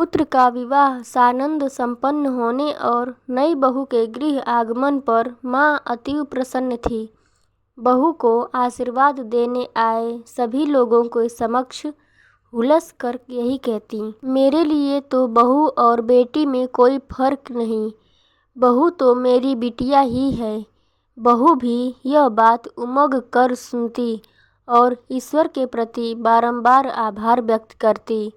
पुत्र का विवाह सानंद संपन्न होने और नई बहू के गृह आगमन पर माँ अतीव प्रसन्न थी। बहू को आशीर्वाद देने आए सभी लोगों के समक्ष हुलस कर यही कहती, मेरे लिए तो बहू और बेटी में कोई फर्क नहीं, बहू तो मेरी बिटिया ही है। बहू भी यह बात उमग कर सुनती और ईश्वर के प्रति बारंबार आभार व्यक्त करती,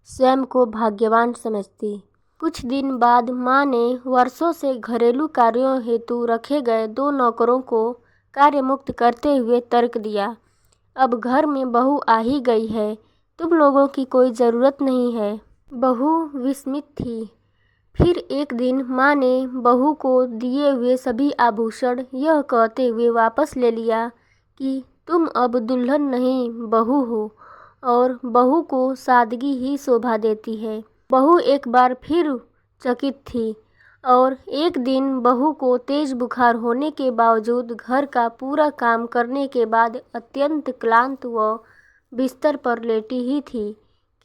स्वयं को भाग्यवान समझती। कुछ दिन बाद माँ ने वर्षों से घरेलू कार्यों हेतु रखे गए 2 नौकरों को कार्यमुक्त करते हुए तर्क दिया, अब घर में बहू आ ही गई है, तुम लोगों की कोई ज़रूरत नहीं है। बहू विस्मित थी। फिर एक दिन माँ ने बहू को दिए हुए सभी आभूषण यह कहते हुए वापस ले लिया कि तुम अब दुल्हन नहीं बहू हो और बहू को सादगी ही शोभा देती है। बहू एक बार फिर चकित थी और एक दिन बहू को तेज बुखार होने के बावजूद घर का पूरा काम करने के बाद अत्यंत क्लांत व बिस्तर पर लेटी ही थी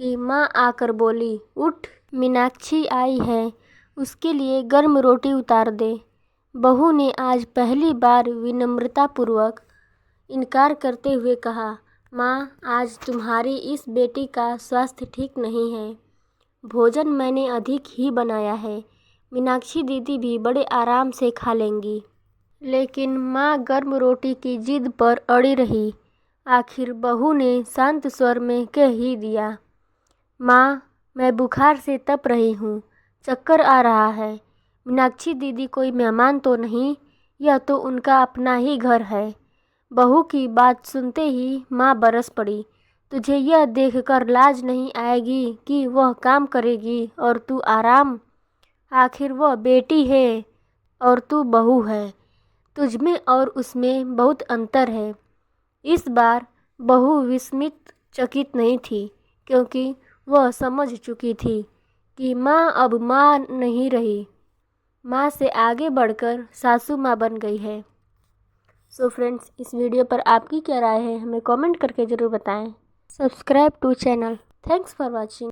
कि माँ आकर बोली, उठ, मीनाक्षी आई है, उसके लिए गर्म रोटी उतार दे। बहू ने आज पहली बार विनम्रतापूर्वक इनकार करते हुए कहा, माँ, आज तुम्हारी इस बेटी का स्वास्थ्य ठीक नहीं है, भोजन मैंने अधिक ही बनाया है, मीनाक्षी दीदी भी बड़े आराम से खा लेंगी। लेकिन माँ गर्म रोटी की जिद पर अड़ी रही। आखिर बहू ने शांत स्वर में कह ही दिया, माँ, मैं बुखार से तप रही हूँ, चक्कर आ रहा है, मीनाक्षी दीदी कोई मेहमान तो नहीं, यह तो उनका अपना ही घर है। बहू की बात सुनते ही माँ बरस पड़ी, तुझे यह देखकर लाज नहीं आएगी कि वह काम करेगी और तू आराम? आखिर वह बेटी है और तू बहू है, तुझमें और उसमें बहुत अंतर है। इस बार बहू विस्मित चकित नहीं थी, क्योंकि वह समझ चुकी थी कि माँ अब माँ नहीं रही, माँ से आगे बढ़कर सासू माँ बन गई है। सो फ्रेंड्स, इस वीडियो पर आपकी क्या राय है हमें कमेंट करके ज़रूर बताएं। Subscribe to channel. Thanks for watching.